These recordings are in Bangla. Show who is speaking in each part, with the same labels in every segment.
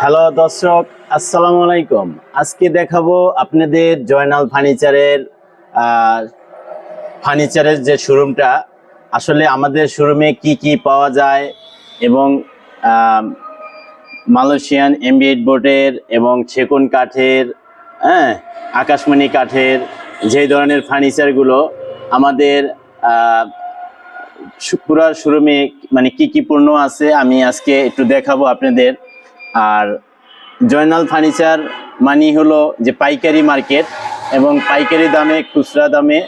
Speaker 1: হ্যালো দর্শক, আসসালামু আলাইকুম। আজকে দেখাবো আপনাদের জয়নাল ফার্নিচারের যে শোরুমটা, আসলে আমাদের শোরুমে কি কি পাওয়া যায় এবং মালয়েশিয়ান এমবিএইট বোর্ডের এবং সেগুন কাঠের, হ্যাঁ, আকাশমণি কাঠের যে ধরনের ফার্নিচারগুলো আমাদের পুরো শোরুমে মানে কি কি পণ্য আছে আমি আজকে একটু দেখাবো আপনাদের। আর জয়নাল ফার্নিচার মানি হলো যে পাইকারি মার্কেট, এবং পাইকারি দামে খুচরা দামে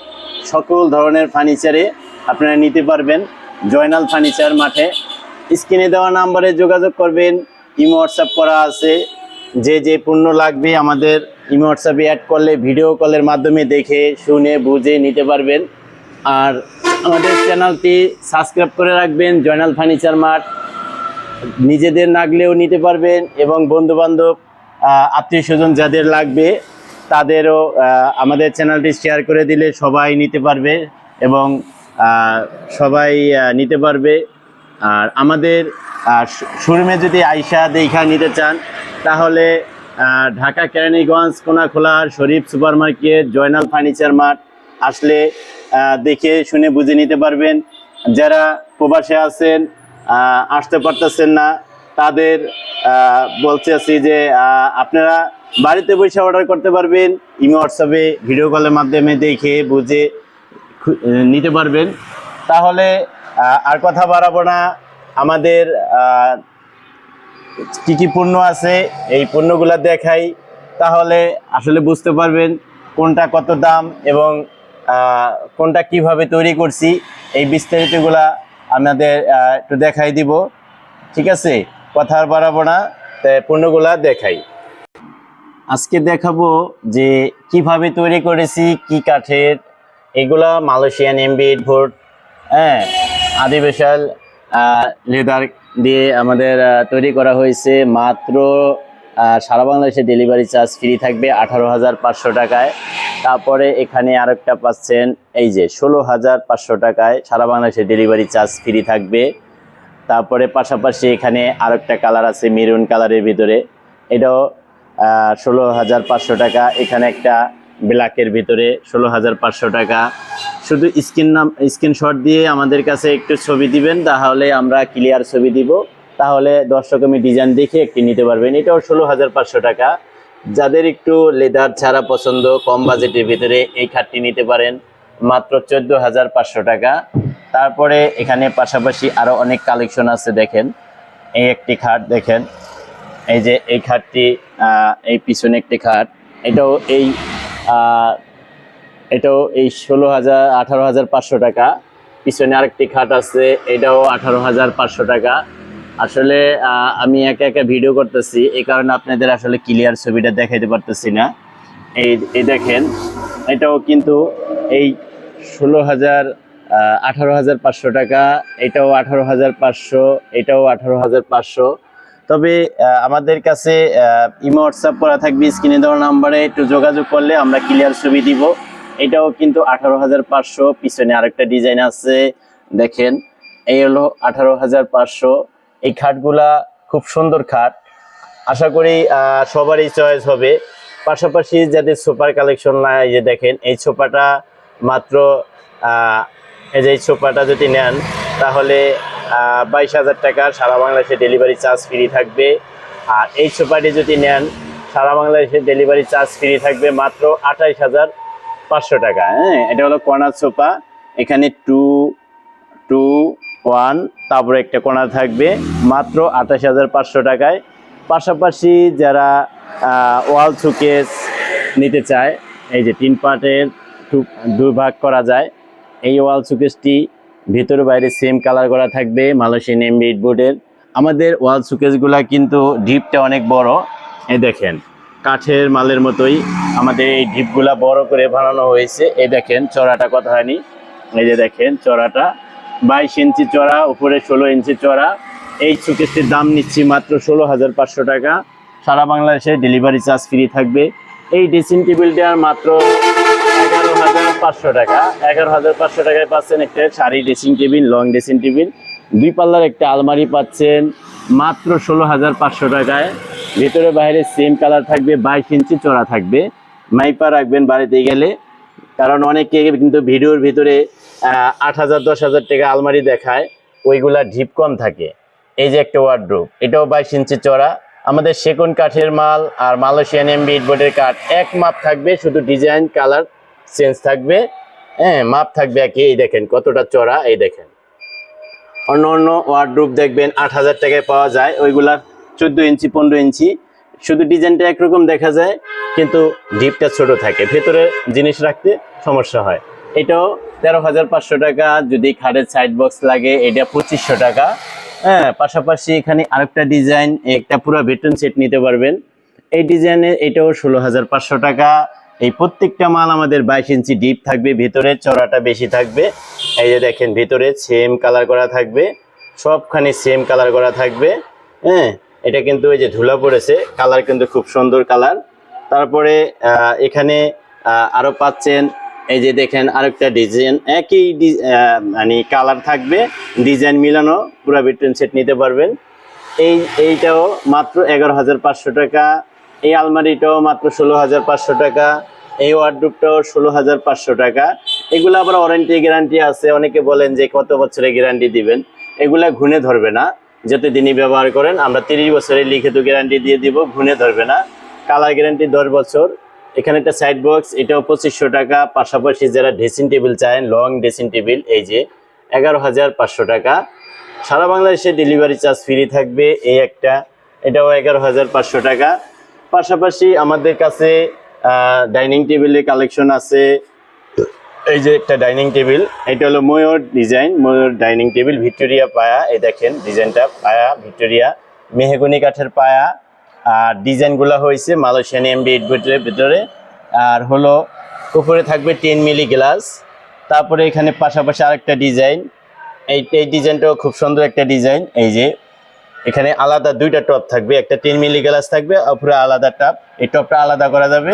Speaker 1: সকল ধরনের ফার্নিচারে আপনারা নিতে পারবেন জয়নাল ফার্নিচার মাঠে। স্ক্রিনে দেওয়া নাম্বারে যোগাযোগ করবেন, ইমো হোয়াটসঅ্যাপ করা আছে। যে যে পণ্য লাগবে আমাদের ইমো হোয়াটসঅ্যাপে অ্যাড করলে ভিডিও কলের মাধ্যমে দেখে শুনে বুঝে নিতে পারবেন। আর আমাদের চ্যানেলটি সাবস্ক্রাইব করে রাখবেন। জয়নাল ফার্নিচার মাঠ নিজেদের লাগলেও নিতে পারবেন এবং বন্ধুবান্ধব আত্মীয় স্বজন যাদের লাগবে তাদেরও আমাদের চ্যানেলটি শেয়ার করে দিলে সবাই নিতে পারবে এবং সবাই নিতে পারবে। আর আমাদের শোরুমে যদি আইসা দেখা নিতে চান তাহলে Dhaka Keraniganj Konakhola Sharif super market Joynal furniture মাঠ আসলে দেখে শুনে বুঝে নিতে পারবেন। যারা প্রবাসে আছেন, আসতে পারতেছেন না, তাদের বলতে আছি যে আপনারা বাড়িতে বসে অর্ডার করতে পারবেন। ইমো হোয়াটসঅ্যাপে ভিডিও কলের মাধ্যমে দেখে বুঝে নিতে পারবেন। তাহলে আর কথা বাড়াবো না, আমাদের কি কি পণ্য আছে এই পণ্যগুলো দেখাই, তাহলে আসলে বুঝতে পারবেন কোনটা কত দাম এবং কোনটা কিভাবে তৈরি করছি। এই বিস্তারিতগুলা আমাদের একটু দেখাই দিব, ঠিক আছে? কথা আর বাড়াবো না, তাই পণ্যগুলা দেখাই। আজকে দেখাবো যে কিভাবে তৈরি করেছি, কি কাঠের। এগুলা মালয়েশিয়ান এমবিএইট বোর্ড, হ্যাঁ, আদিবাসাল লেদার দিয়ে আমাদের তৈরি করা হয়েছে। মাত্র সারা বাংলাদেশে ডেলিভারি চার্জ ফ্রি থাকবে 18,500 টাকায়। তারপরে এখানে আরেকটা পাচ্ছেন এই যে 16,500 টাকায় সারা বাংলাদেশে ডেলিভারি চার্জ ফ্রি থাকবে। তারপরে পাশাপাশি এখানে আরেকটা কালার আছে মেরুন কালারের ভিতরে, এটাও 16,500 টাকা। এখানে একটা ব্ল্যাকের ভিতরে 16,500 টাকা। শুধু স্ক্রিনশট দিয়ে আমাদের কাছে একটু ছবি দিবেন, তাহলে আমরা ক্লিয়ার ছবি দিব, তাহলে দর্শক আমি ডিজাইন দেখে একটি নিতে পারবেন। এটাও 16,500 টাকা। যাদের একটু লেদার ছাড়া পছন্দ, কম বাজেটের ভিতরে, এই খাটটি নিতে পারেন মাত্র 14,500 টাকা। তারপরে এখানে পাশাপাশি আরও অনেক কালেকশন আছে। দেখেন এই একটি খাট, দেখেন এই যে এই খাটটি, এই পিছনে একটি খাট, এটাও এই 18,500 টাকা। পিছনে আরেকটি খাট আছে, এটাও 18,500 টাকা। আসলে আমি একা একা ভিডিও করতেছি, এই কারণে আপনাদের আসলে ক্লিয়ার ছবিটা দেখাইতে পারতেছি না। এই দেখেন এটাও কিন্তু এই 18,500 টাকা। এটাও 18,500, এটাও 18,500। তবে আমাদের কাছে ইমো হোয়াটসঅ্যাপ করা থাকবে, স্ক্রিনে দেওয়া নাম্বারে একটু যোগাযোগ করলে আমরা ক্লিয়ার ছবি দিব। এটাও কিন্তু 18,500। পিছনে আরেকটা ডিজাইন আছে, দেখেন এই হলো 18,500। এই খাটগুলা খুব সুন্দর খাট, আশা করি সবারই চয়েস হবে। পাশাপাশি যাদের সোফার কালেকশন নাই, এই যে দেখেন এই সোফাটা মাত্র এই যে এই সোফাটা যদি নেন তাহলে 22,000 টাকা, সারা বাংলাদেশে ডেলিভারি চার্জ ফ্রি থাকবে। আর এই সোফাটি যদি নেন সারা বাংলাদেশে ডেলিভারি চার্জ ফ্রি থাকবে মাত্র 28,500 টাকা। হ্যাঁ, এটা হলো কর্নার সোফা। এখানে 2-1 তারপরে একটা কর্নার থাকবে, মাত্র 28,500 টাকায়। পাশাপাশি যারা ওয়াল শোকেস নিতে চায়, এই যে 3 পার্টের 2 ভাগ করা যায়, এই ওয়াল শোকেসটি ভিতরে বাইরে সেম কালার করা থাকবে মালয়েশিয়ান এমবিএইট বোর্ডের। আমাদের ওয়াল শোকেসগুলা কিন্তু ডিপটা অনেক বড়, এই দেখেন কাঠের মালের মতোই আমাদের এই ডিপগুলা বড় করে বানানো হয়েছে। এই দেখেন চড়াটা কত হয়নি, এই যে দেখেন চড়াটা 22 ইঞ্চি চড়া, উপরে 16 ইঞ্চি চড়া। এই শোকেসটির দাম নিচ্ছি মাত্র 16,500 টাকা, সারা বাংলাদেশে ডেলিভারি চার্জ ফ্রি থাকবে। এই ড্রেসিং টেবিলটার মাত্র 11,500 টাকা। 11,500 টাকায় পাচ্ছেন একটা sari dressing table, long dressing table. 2 পাল্লার একটা আলমারি পাচ্ছেন মাত্র 16,500 টাকায়। ভিতরে বাইরে সেম কালার থাকবে, 22 ইঞ্চি চড়া থাকবে। মাইপা রাখবেন বাড়িতে গেলে, কারণ অনেকে কিন্তু ভিডিওর ভিতরে 8,000 10,000 টাকা আলমারি দেখায়, ওইগুলা ঢিপ কম থাকে। এই যে একটা ওয়ার্ডরোব, এটাও 22 ইঞ্চি চড়া, আমাদের সেগুন কাঠের মাল আর মালয়েশিয়ান এমবি বোর্ডের কাঠ এক মাপ থাকবে, শুধু ডিজাইন কালার চেঞ্জ থাকবে। হ্যাঁ, মাপ থাকবে একই। এই দেখেন কতটা চড়া, এই দেখেন। অন্য অন্য ওয়ার্ডরোব দেখবেন 8,000 টাকায় পাওয়া যায়, ওইগুলা 14 ইঞ্চি 15 ইঞ্চি, শুধু ডিজাইনটা একরকম দেখা যায় কিন্তু ডিপটা ছোট থাকে, ভেতরে জিনিস রাখতে সমস্যা হয়। এটাও 13,500 টাকা। যদি খাটের সাইড বক্স লাগে এটা 2500 টাকা। হ্যাঁ, পাশাপাশি এখানে আরেকটা ডিজাইন, একটা পুরো বেডরুম সেট নিতে পারবেন। এই ডিজাইনের এটাও 16,500 টাকা। এই প্রত্যেকটা মাল আমাদের 22 ইঞ্চি ডিপ থাকবে, ভিতরে চড়াটা বেশি থাকবে। এই যে দেখেন ভিতরে সেম কালার করা থাকবে, সবখানে সেম কালার করা থাকবে। হ্যাঁ, এটা কিন্তু এই যে ধুলা পড়েছে, কালার কিন্তু খুব সুন্দর কালার। তারপরে এখানে আরো পাচ্ছেন, এই যে দেখেন আরেকটা ডিজাইন, একই মানে কালার থাকবে, ডিজাইন মিলানো, পুরো বেডরুম সেট নিতে পারবেন। এইটাও মাত্র 11,500 টাকা। এই আলমারিটাও মাত্র 16,500 টাকা। এই ওয়ার্ডরোবটাও 16,500 টাকা। এগুলো আবার ওয়ারেন্টি গ্যারান্টি আছে। অনেকে বলেন যে কত বছরের গ্যারান্টি দিবেন, এগুলা ঘুনে ধরবে না, যতদিনই ব্যবহার করেন। আমরা 30 বছরের লিখিত গ্যারান্টি দিয়ে দিব, ঘুনে ধরবে না। কালার গ্যারান্টি 10 বছর। এখানে একটা সাইড বক্স, এটাও 2500 টাকা। পাশাপাশি যারা ড্রেসিং টেবিল চান, লং ড্রেসিং টেবিল, এই যে 11,500 টাকা। সারা বাংলাদেশে ডেলিভারি চার্জ ফ্রি থাকবে। এই একটা, এটাও 11,500 টাকা। পাশাপাশি আমাদের কাছে ডাইনিং টেবিলের কালেকশন আছে। এই যে একটা ডাইনিং টেবিল, এটা হলো ময়ূর ডিজাইন, ময়ূর ডাইনিং টেবিল, ভিক্টোরিয়া পায়া। এই দেখেন ডিজাইনটা, পায়া ভিক্টোরিয়া, মেহগনি কাঠের পায়া। আর ডিজাইনগুলো হয়েছে মালয়েশিয়ান এমবি 8 বোর্ডের ভিতরে। আর হলো উপরে থাকবে 10 মিলি গ্লাস। তারপরে এখানে পাশাপাশি আরেকটা ডিজাইন, এই ডিজাইনটাও খুব সুন্দর একটা ডিজাইন। এই যে এখানে আলাদা দুইটা টপ থাকবে, একটা 10 মিলি গ্লাস থাকবে, উপরে আলাদা টপ। এই টপটা আলাদা করা যাবে,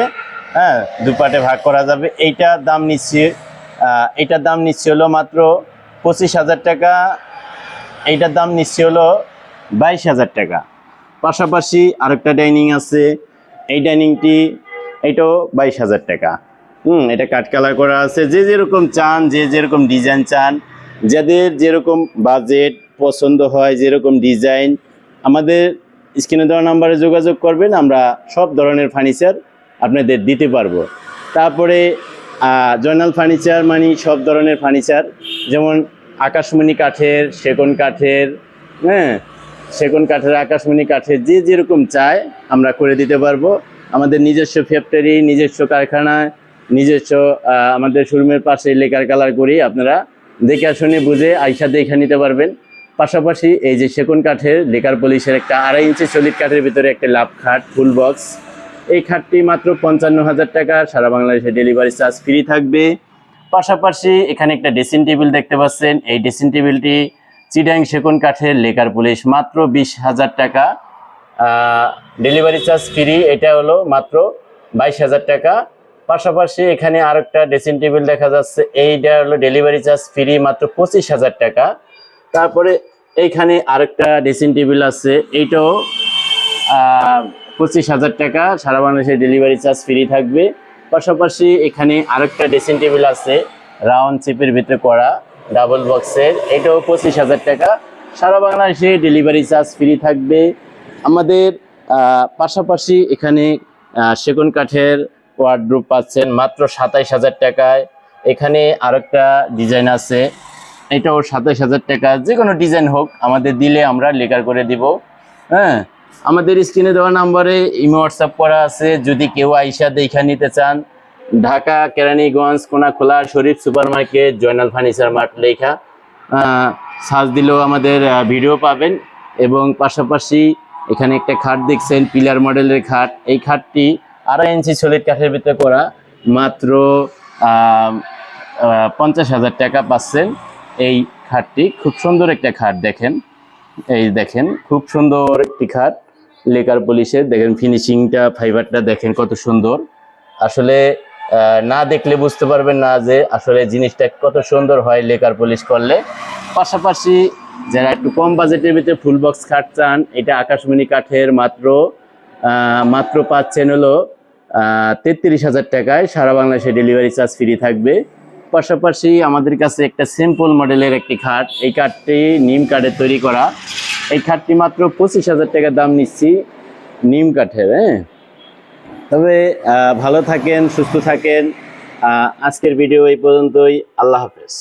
Speaker 1: হ্যাঁ, দুই পার্টে ভাগ করা যাবে। এইটার দাম নিচ্ছে হলো মাত্র 25,000 টাকা। এইটার দাম নিচ্ছে হলো 22,000 টাকা। পাশাপাশি আরেকটা ডাইনিং আছে, এই ডাইনিংটি, এটাও 22,000 টাকা। এটা কাঠ কালার করা আছে। যে যেরকম চান, যে যেরকম ডিজাইন চান, যাদের যেরকম বাজেট পছন্দ হয়, যেরকম ডিজাইন, আমাদের স্ক্রিনে দেওয়া নাম্বারে যোগাযোগ করবেন, আমরা সব ধরনের ফার্নিচার আপনাদের দিতে পারবো। তারপরে জয়নাল ফার্নিচার মানে সব ধরনের ফার্নিচার, যেমন আকাশমণি কাঠের, সেগুন কাঠের, হ্যাঁ, সেগুন কাঠের, আকাশমণি কাঠের, যে যেরকম চায় আমরা করে দিতে পারবো। আমাদের নিজস্ব ফ্যাক্টরি, নিজস্ব কারখানায়, নিজস্ব আমাদের শোরুমের পাশে লেকার কালার করি, আপনারা দেখে শুনে বুঝে আইসা দেখে নিতে পারবেন। পাশাপাশি এই যে সেগুন কাঠের লেকার পলিশের একটা 2.5 ইঞ্চি সলিড কাঠের ভিতরে একটা লাভ খাট, ফুল বক্স। এই খাটটি মাত্র 55,000 টাকা। সারা বাংলাদেশে ডেলিভারি চার্জ ফ্রি থাকবে। পাশাপাশি এখানে একটা ড্রেসিং টেবিল দেখতে পাচ্ছেন, এই ড্রেসিং টেবিলটি চিটাং সেগুন কাঠের লেকার পলিশ, মাত্র 20,000 টাকা। ডেলিভারি চার্জ ফ্রি, এটা হলো মাত্র 22,000 টাকা। পাশাপাশি এখানে আরেকটা ড্রেসিং টেবিল দেখা যাচ্ছে, এইটা হলো ডেলিভারি চার্জ ফ্রি, মাত্র 25,000 টাকা। তারপরে এইখানে আরেকটা ড্রেসিং টেবিল আছে, এইটাও 25,000 টাকা। সারা বাংলাদেশে ডেলিভারি চার্জ ফ্রি থাকবে। পাশাপাশি এখানে আরেকটা ড্রেসিং টেবিল আছে, রাউন্ড চেপের ভিতরে করা, ডাবল বক্সের, এটাও 25,000 টাকা। সারা বাংলাদেশে ডেলিভারি চার্জ ফ্রি থাকবে আমাদের। পাশাপাশি এখানে সেগুন কাঠের ওয়ার্ডরোব পাচ্ছেন মাত্র 27,000 টাকায়। এখানে আরেকটা ডিজাইন আছে, এটাও 27,000 টাকা। যে কোনো ডিজাইন হোক আমাদের দিলে আমরা লেকার করে দিব। হ্যাঁ, আমাদের স্ক্রিনে দেওয়া নাম্বারে ইমো হোয়াটসঅ্যাপ করা আছে। যদি কেউ আইসা দেখা নিতে চান, Dhaka Keraniganj Konakhola Sharif super market, Joynal furniture mart লেখা সার্চ দিলেও আমাদের ভিডিও পাবেন। এবং পাশাপাশি এখানে একটা খাট দেখছেন, পিলার মডেলের খাট। এই খাটটি 2.5 ইঞ্চি সলিড কাঠের ভিতরে করা, মাত্র 50,000 টাকা পাচ্ছেন। এই খাটটি খুব সুন্দর একটা খাট, দেখেন, এই দেখেন খুব সুন্দর একটি খাট লেকার পলিশের। দেখেন ফিনিশিংটা, ফাইবারটা দেখেন কত সুন্দর। আসলে না দেখলে বুঝতে পারবেন না যে আসলে জিনিসটা কত সুন্দর হয় লেকার পলিশ করলে। পাশাপাশি যারা একটু কম বাজেটের ভিতরে ফুল বক্স খাট চান, এটা আকাশমণি কাঠের, মাত্র মাত্র পাচ্ছেন হলো 33,000 টাকায়। সারা বাংলাদেশে ডেলিভারি চার্জ ফ্রি থাকবে। পাশাপাশি আমাদের কাছে একটা সিম্পল মডেলের একটি খাট, এই খাটটি নিম কাঠের তৈরি করা। এই খাটটি মাত্র 25,000 টাকা দাম নিচ্ছি, নিম কাঠের। হ্যাঁ, তবে ভালো থাকেন, সুস্থ থাকেন। আজকের ভিডিও এই পর্যন্তই। আল্লাহ হাফেজ।